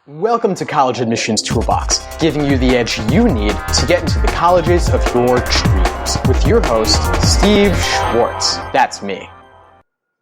Welcome to College Admissions Toolbox, giving you the edge you need to get into the colleges of your dreams, with your host, Steve Schwartz. That's me.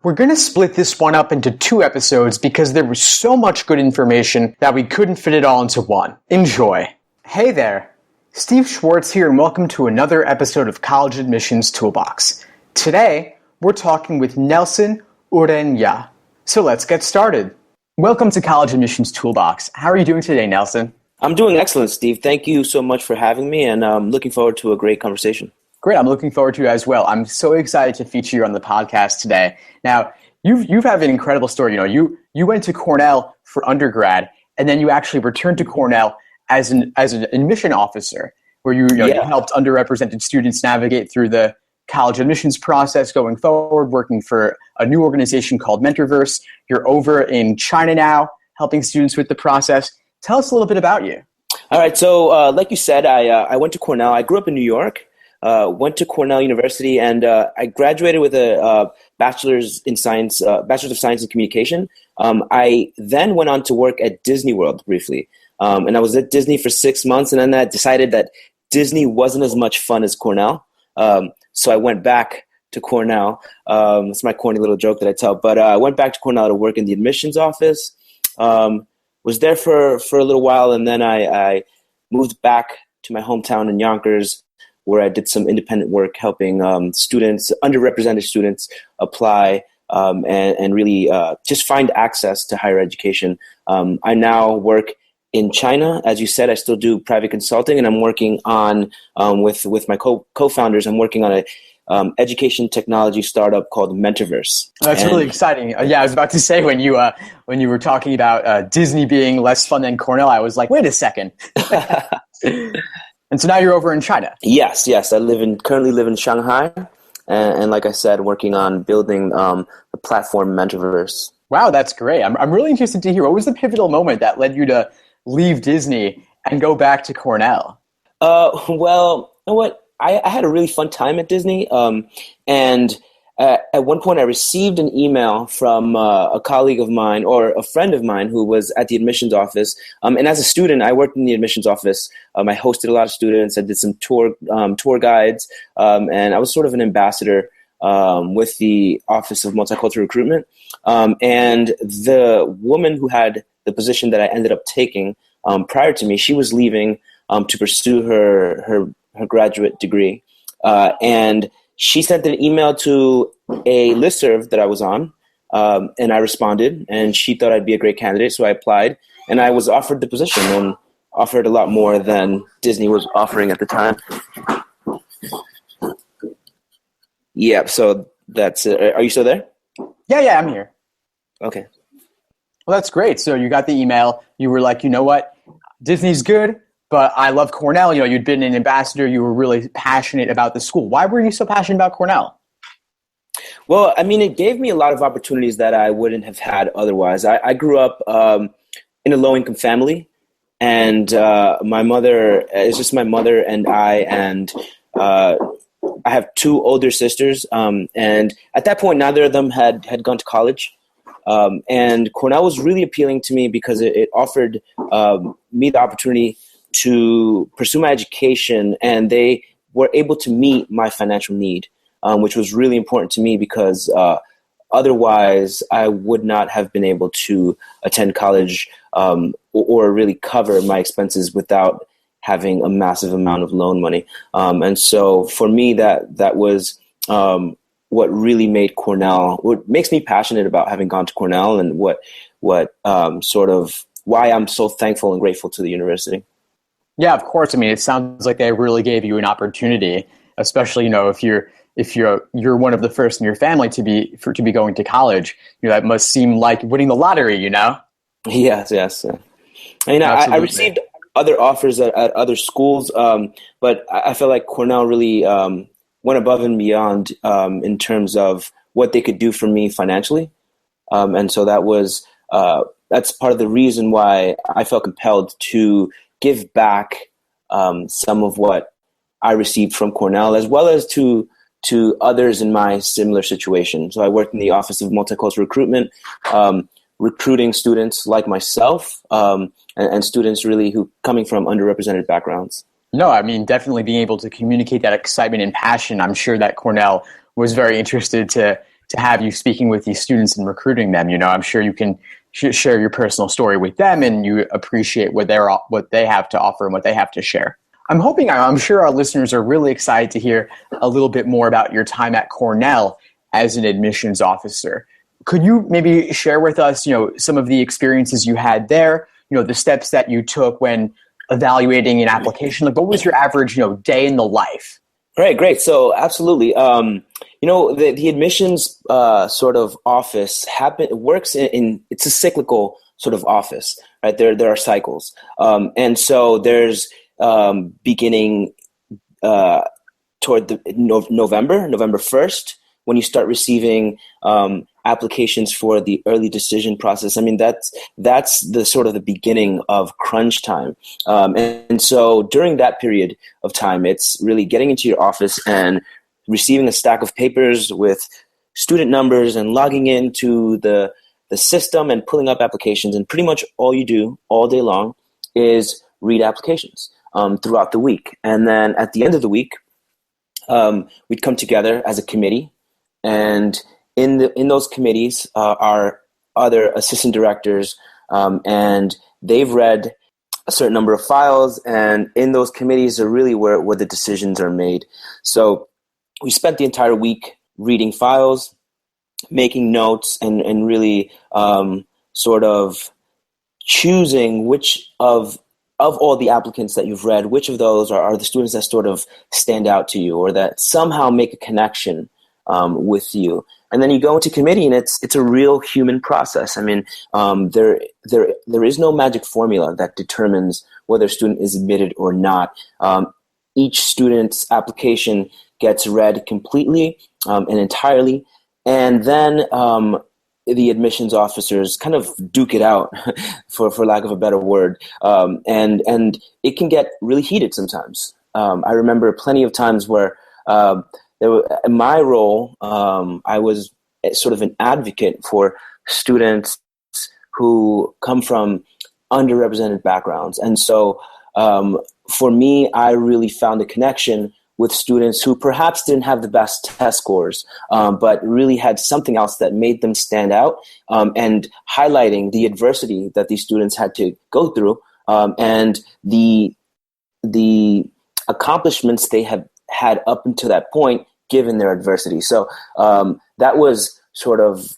We're going to split this one up into 2 episodes because there was so much good information that we couldn't fit it all into one. Enjoy. Hey there, Steve Schwartz here, and welcome to another episode of College Admissions Toolbox. Today, we're talking with Nelson Ureña. So let's get started. Welcome to College Admissions Toolbox. How are you doing today, Nelson? I'm doing excellent, Steve. Thank you so much for having me, and I'm looking forward to a great conversation. Great. I'm looking forward to it as well. I'm so excited to feature you on the podcast today. Now, you have an incredible story. You went to Cornell for undergrad, and then you actually returned to Cornell as an admission officer, where you helped underrepresented students navigate through the college admissions process going forward, working for a new organization called Mentorverse. You're over in China now, helping students with the process. Tell us a little bit about you. All right. So like you said, I went to Cornell. I grew up in New York, went to Cornell University, and I graduated with a bachelor's of science in communication. I then went on to work at Disney World briefly. And I was at Disney for 6 months, and then I decided that Disney wasn't as much fun as Cornell. So I went back to Cornell. It's my corny little joke that I tell, but I went back to Cornell to work in the admissions office. Was there for a little while, and then I moved back to my hometown in Yonkers, where I did some independent work helping underrepresented students apply and really just find access to higher education. I now work in China. As you said, I still do private consulting, and I'm working on with my co-founders. I'm working on a education technology startup called Mentorverse. That's really exciting. Yeah, I was about to say when you were talking about Disney being less fun than Cornell, I was like, wait a second. And so now you're over in China. Yes. I currently live in Shanghai, and like I said, working on building the platform Mentorverse. Wow, that's great. I'm really interested to hear, what was the pivotal moment that led you to leave Disney and go back to Cornell? Well, you know what? I had a really fun time at Disney. And at one point I received an email from a colleague of mine, or a friend of mine, who was at the admissions office. And as a student, I worked in the admissions office. I hosted a lot of students. I did some tour guides. And I was sort of an ambassador with the Office of Multicultural Recruitment. And the woman who had the position that I ended up taking prior to me, she was leaving to pursue her graduate degree. And she sent an email to a listserv that I was on, and I responded, and she thought I'd be a great candidate, so I applied, and I was offered the position, and offered a lot more than Disney was offering at the time. Yeah, so that's it. Are you still there? Yeah, I'm here. Okay. Well, that's great. So you got the email. You were like, you know what? Disney's good, but I love Cornell. You'd been an ambassador. You were really passionate about the school. Why were you so passionate about Cornell? Well, it gave me a lot of opportunities that I wouldn't have had otherwise. I grew up in a low-income family, and my mother, it's just my mother and I have 2 older sisters, and at that point, neither of them had gone to college. And Cornell was really appealing to me because it offered me the opportunity to pursue my education, and they were able to meet my financial need, which was really important to me because otherwise I would not have been able to attend college or really cover my expenses without having a massive amount of loan money. And so for me, that was what really made Cornell, what makes me passionate about having gone to Cornell, and what sort of why I'm so thankful and grateful to the university. Yeah, of course. It sounds like they really gave you an opportunity, especially, if you're one of the first in your family to be going to college. That must seem like winning the lottery, Yes. I received other offers at other schools, but I felt like Cornell really went above and beyond in terms of what they could do for me financially. And so that's part of the reason why I felt compelled to give back some of what I received from Cornell, as well as to others in my similar situation. So I worked in the Office of Multicultural Recruitment, recruiting students like myself, and students really who coming from underrepresented backgrounds. No, I mean, definitely being able to communicate that excitement and passion. I'm sure that Cornell was very interested to have you speaking with these students and recruiting them. I'm sure you can share your personal story with them, and you appreciate what they have to offer and what they have to share. I'm sure our listeners are really excited to hear a little bit more about your time at Cornell as an admissions officer. Could you maybe share with us, some of the experiences you had there, the steps that you took when evaluating an application? Like, what was your average, day in the life? Great. So absolutely. The admissions sort of office works in it's a cyclical sort of office, right? There are cycles. And so there's beginning toward the November 1st, when you start receiving applications for the early decision process. I mean, that's the sort of the beginning of crunch time. And so during that period of time, it's really getting into your office and receiving a stack of papers with student numbers and logging into the system and pulling up applications. And pretty much all you do all day long is read applications throughout the week. And then at the end of the week, we'd come together as a committee. And in those committees are other assistant directors, and they've read a certain number of files, and in those committees are really where the decisions are made. So we spent the entire week reading files, making notes, and really sort of choosing which of all the applicants that you've read, which of those are the students that sort of stand out to you or that somehow make a connection with you. And then you go into committee, and it's a real human process. I mean, there is no magic formula that determines whether a student is admitted or not. Each student's application gets read completely and entirely, and then the admissions officers kind of duke it out, for lack of a better word, and it can get really heated sometimes. I remember plenty of times where in my role, I was sort of an advocate for students who come from underrepresented backgrounds. And so for me, I really found a connection with students who perhaps didn't have the best test scores, but really had something else that made them stand out, and highlighting the adversity that these students had to go through, and the accomplishments they have had up until that point, given their adversity. So that was sort of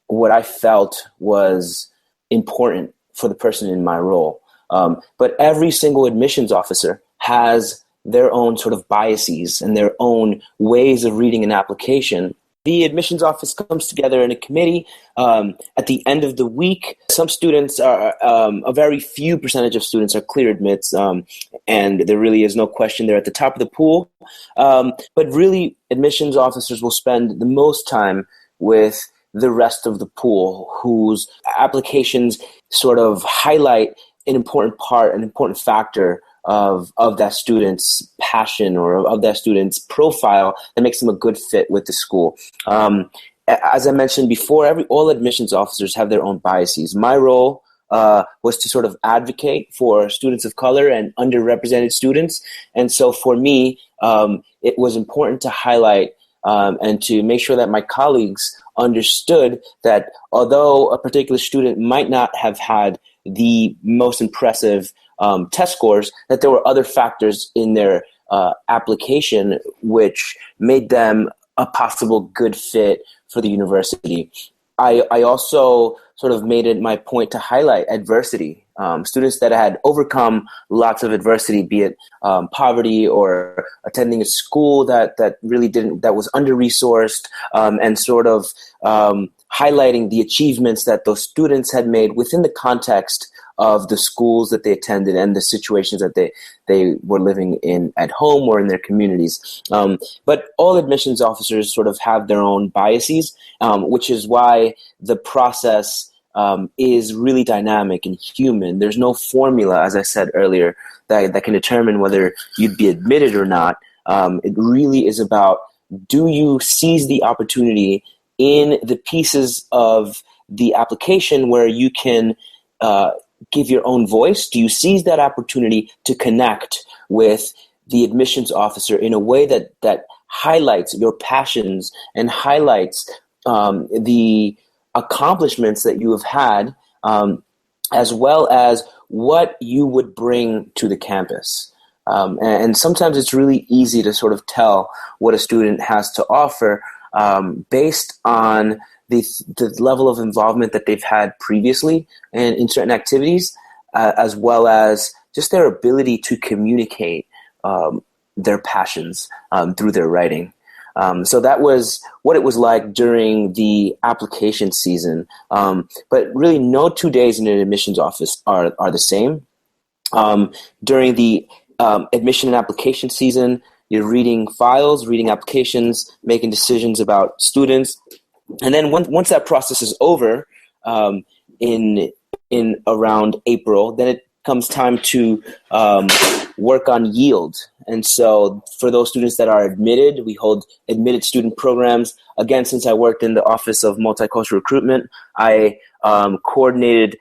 what I felt was important for the person in my role. But every single admissions officer has their own sort of biases and their own ways of reading an application. The admissions office comes together in a committee at the end of the week. Some students are, a very few percentage of students are clear admits, and there really is no question they're at the top of the pool. But really, admissions officers will spend the most time with the rest of the pool, whose applications sort of highlight an important part, an important factor of that student's passion or of that student's profile that makes them a good fit with the school. As I mentioned before, all admissions officers have their own biases. My role was to sort of advocate for students of color and underrepresented students. And so for me, it was important to highlight and to make sure that my colleagues understood that although a particular student might not have had the most impressive test scores, that there were other factors in their application which made them a possible good fit for the university. I also sort of made it my point to highlight adversity. Students that had overcome lots of adversity, be it poverty or attending a school that was under-resourced, and sort of highlighting the achievements that those students had made within the context of the schools that they attended and the situations that they were living in at home or in their communities. But all admissions officers sort of have their own biases, which is why the process is really dynamic and human. There's no formula, as I said earlier, that can determine whether you'd be admitted or not. It really is about, do you seize the opportunity in the pieces of the application where you can give your own voice? Do you seize that opportunity to connect with the admissions officer in a way that highlights your passions and highlights the accomplishments that you have had, as well as what you would bring to the campus? And sometimes it's really easy to sort of tell what a student has to offer based on the level of involvement that they've had previously in certain activities, as well as just their ability to communicate their passions through their writing. So that was what it was like during the application season. But really, no 2 days in an admissions office are the same. During the admission and application season, you're reading files, reading applications, making decisions about students. And then once that process is over, in around April, then it comes time to work on yield. And so for those students that are admitted, we hold admitted student programs. Again, since I worked in the Office of Multicultural Recruitment, I coordinated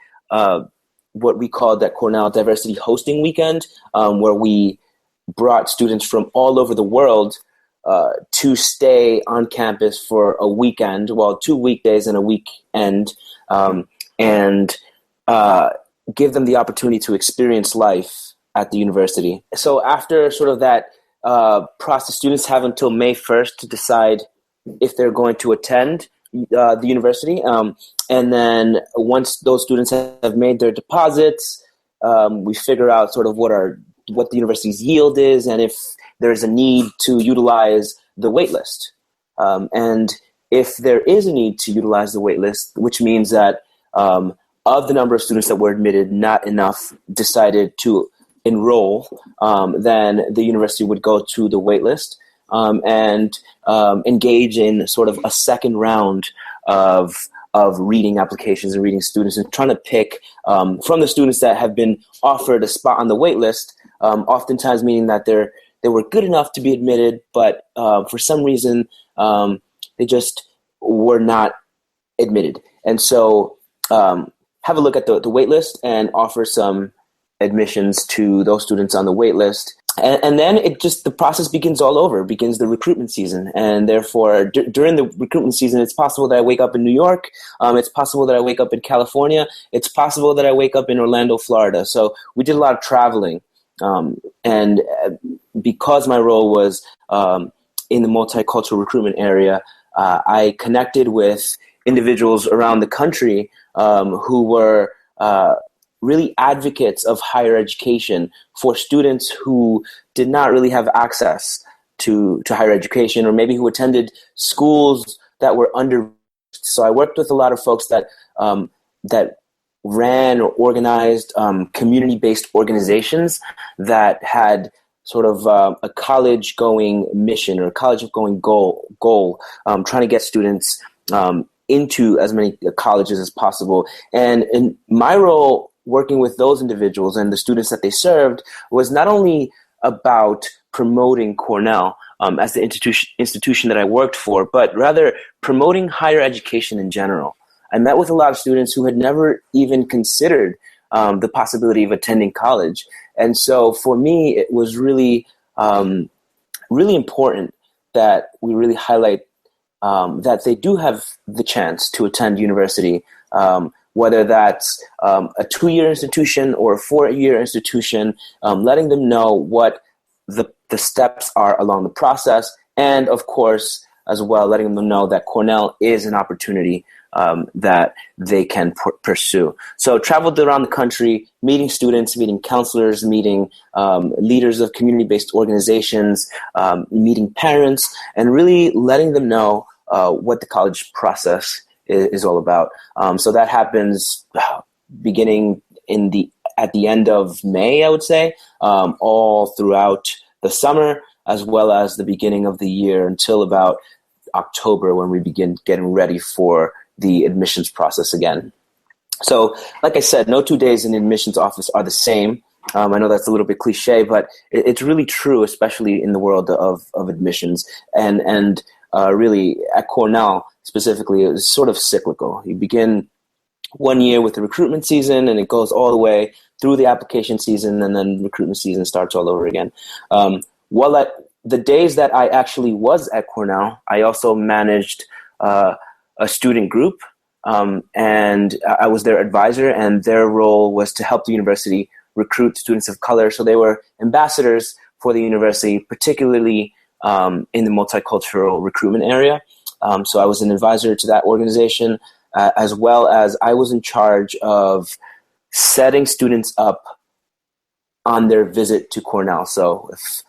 what we called at Cornell Diversity Hosting Weekend, where we brought students from all over the world to stay on campus for a weekend, 2 weekdays and a weekend, and give them the opportunity to experience life at the university. So after sort of that process, students have until May 1st to decide if they're going to attend the university. And then once those students have made their deposits, we figure out sort of what the university's yield is and if there's a need to utilize the waitlist. And if there is a need to utilize the waitlist, which means that of the number of students that were admitted, not enough decided to enroll, then the university would go to the waitlist and engage in sort of a second round of reading applications and reading students and trying to pick from the students that have been offered a spot on the waitlist, oftentimes meaning that they were good enough to be admitted, but for some reason they just were not admitted. And so have a look at the wait list and offer some admissions to those students on the wait list. And then the process begins all over, begins the recruitment season. And therefore, during the recruitment season, it's possible that I wake up in New York. It's possible that I wake up in California. It's possible that I wake up in Orlando, Florida. So we did a lot of traveling. And because my role was in the multicultural recruitment area, I connected with individuals around the country who were really advocates of higher education for students who did not really have access to higher education, or maybe who attended schools that were under. So I worked with a lot of folks that ran or organized community-based organizations that had sort of a college-going mission or a college-going goal, trying to get students into as many colleges as possible. And in my role working with those individuals and the students that they served was not only about promoting Cornell as the institution that I worked for, but rather promoting higher education in general. I met with a lot of students who had never even considered the possibility of attending college. And so for me, it was really, really important that we really highlight that they do have the chance to attend university, whether that's a 2-year institution or a 4-year institution, letting them know what the steps are along the process. And of course, as well, letting them know that Cornell is an opportunity that they can pursue. So traveled around the country, meeting students, meeting counselors, meeting leaders of community-based organizations, meeting parents, and really letting them know what the college process is all about. So that happens beginning at the end of May, I would say, all throughout the summer, as well as the beginning of the year until about October, when we begin getting ready for the admissions process again. So, like I said, no 2 days in the admissions office are the same. I know that's a little bit cliche, but it's really true, especially in the world of admissions. And really, at Cornell specifically, it's sort of cyclical. You begin 1 year with the recruitment season, and it goes all the way through the application season, and then recruitment season starts all over again. The days that I actually was at Cornell, I also managed a student group, and I was their advisor, and their role was to help the university recruit students of color. So they were ambassadors for the university, particularly in the multicultural recruitment area. So I was an advisor to that organization, as well as I was in charge of setting students up on their visit to Cornell. So if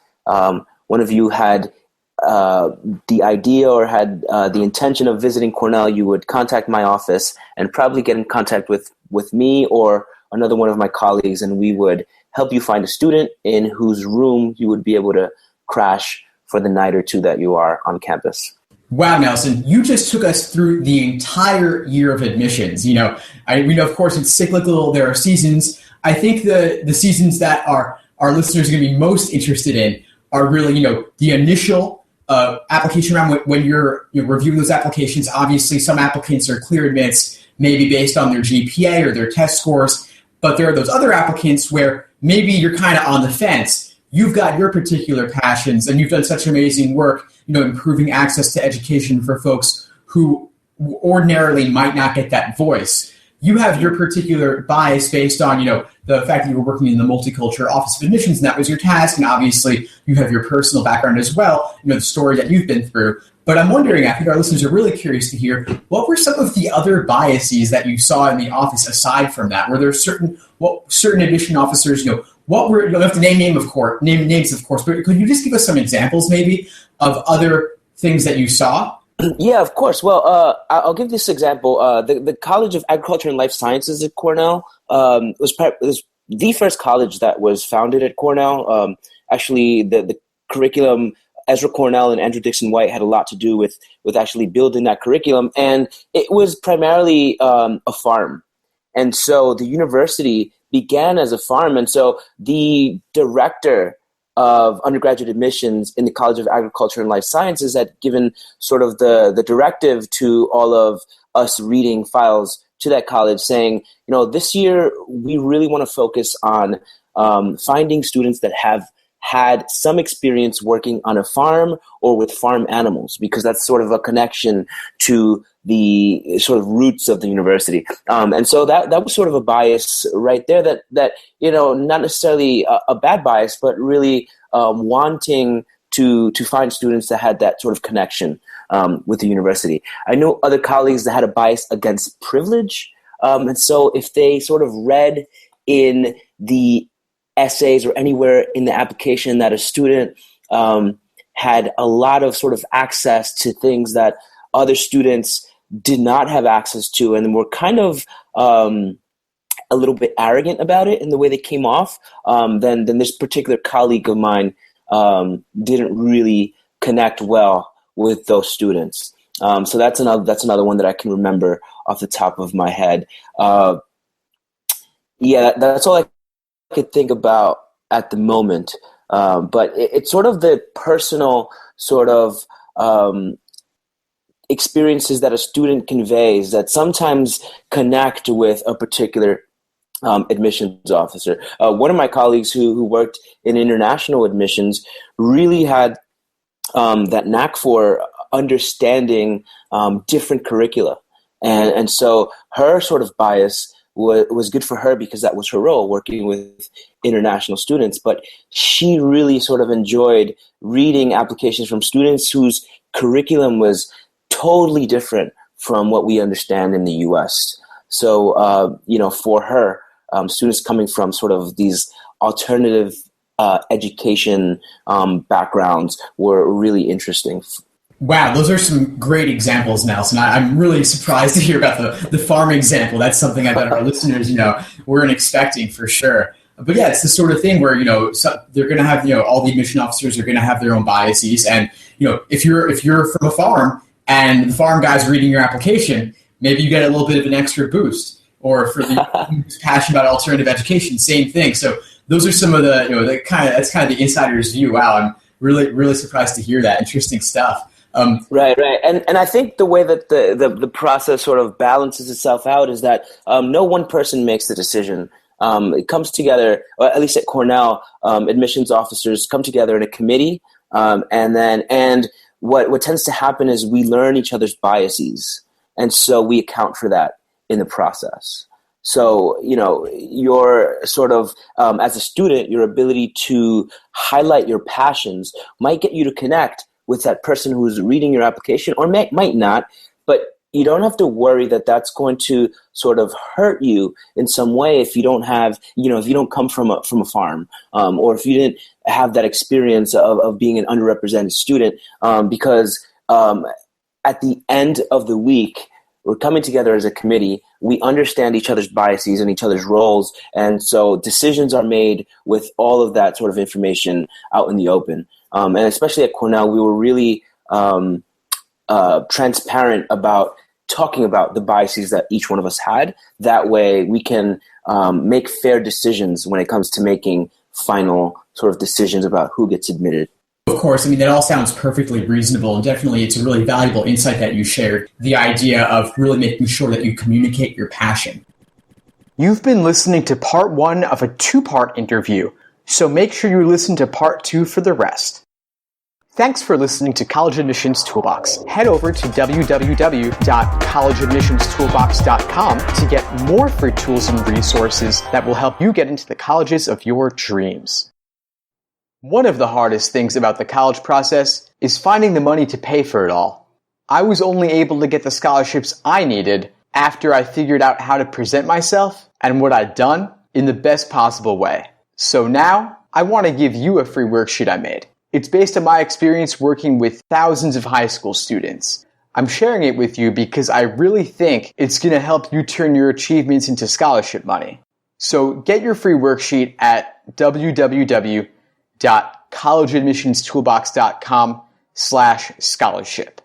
one of you had the idea or had the intention of visiting Cornell, you would contact my office and probably get in contact with me or another one of my colleagues, and we would help you find a student in whose room you would be able to crash for the night or two that you are on campus. Wow, Nelson, you just took us through the entire year of admissions. We know, of course, it's cyclical. There are seasons. I think the seasons that our listeners are going to be most interested in are really, the initial application round when you're reviewing those applications. Obviously, some applicants are clear admits, maybe based on their GPA or their test scores, but there are those other applicants where maybe you're kind of on the fence. You've got your particular passions, and you've done such amazing work, improving access to education for folks who ordinarily might not get that voice. You have your particular bias based on, the fact that you were working in the Multicultural Office of Admissions, and that was your task. And obviously, you have your personal background as well, the story that you've been through. But I'm wondering, I think our listeners are really curious to hear, what were some of the other biases that you saw in the office aside from that? Were there certain admission officers, what were, you don't have to name names, of course, but could you just give us some examples maybe of other things that you saw? Yeah, of course. Well, I'll give this example. The College of Agriculture and Life Sciences at Cornell was the first college that was founded at Cornell. Actually, the curriculum, Ezra Cornell and Andrew Dixon White had a lot to do with actually building that curriculum. And it was primarily a farm. And so the university began as a farm. And so the director of undergraduate admissions in the College of Agriculture and Life Sciences had given sort of the directive to all of us reading files to that college saying, this year we really want to focus on finding students that have had some experience working on a farm or with farm animals, because that's sort of a connection to the sort of roots of the university. And so that was sort of a bias right there that not necessarily a bad bias, but really wanting to find students that had that sort of connection with the university. I know other colleagues that had a bias against privilege. And so if they sort of read in the essays or anywhere in the application that a student had a lot of sort of access to things that other students did not have access to, and were kind of a little bit arrogant about it in the way they came off, then this particular colleague of mine didn't really connect well with those students. So that's another one that I can remember off the top of my head. That's all I could think about at the moment. But it's sort of the personal sort of experiences that a student conveys that sometimes connect with a particular admissions officer. One of my colleagues who worked in international admissions really had that knack for understanding different curricula. And so her sort of bias was good for her because that was her role, working with international students. But she really sort of enjoyed reading applications from students whose curriculum was totally different from what we understand in the U.S. So, for her, students coming from sort of these alternative education backgrounds were really interesting. Wow, those are some great examples, Nelson. I'm really surprised to hear about the farm example. That's something I bet our listeners, weren't expecting for sure. But yeah, it's the sort of thing where, they're going to have, all the admission officers are going to have their own biases. And, if you're from a farm and the farm guy's reading your application, maybe you get a little bit of an extra boost. Or for the who's passionate about alternative education, same thing. So those are some of the, that's kind of the insider's view. Wow, I'm really, really surprised to hear that. Interesting stuff. Right. And I think the way that the process sort of balances itself out is that no one person makes the decision. It comes together, or at least at Cornell, admissions officers come together in a committee, and what tends to happen is we learn each other's biases, and so we account for that in the process. So, your sort of, as a student, your ability to highlight your passions might get you to connect with that person who's reading your application, or might not, but you don't have to worry that that's going to sort of hurt you in some way if you don't have, if you don't come from a farm, or if you didn't have that experience of being an underrepresented student, because at the end of the week, we're coming together as a committee. We understand each other's biases and each other's roles, and so decisions are made with all of that sort of information out in the open. And especially at Cornell, we were really transparent about talking about the biases that each one of us had. That way we can make fair decisions when it comes to making final sort of decisions about who gets admitted. Of course, that all sounds perfectly reasonable, and definitely it's a really valuable insight that you shared, the idea of really making sure that you communicate your passion. You've been listening to part 1 of a 2-part interview, so make sure you listen to part 2 for the rest. Thanks for listening to College Admissions Toolbox. Head over to www.collegeadmissionstoolbox.com to get more free tools and resources that will help you get into the colleges of your dreams. One of the hardest things about the college process is finding the money to pay for it all. I was only able to get the scholarships I needed after I figured out how to present myself and what I'd done in the best possible way. So now, I want to give you a free worksheet I made. It's based on my experience working with thousands of high school students. I'm sharing it with you because I really think it's going to help you turn your achievements into scholarship money. So get your free worksheet at www.collegeadmissionstoolbox.com/scholarship.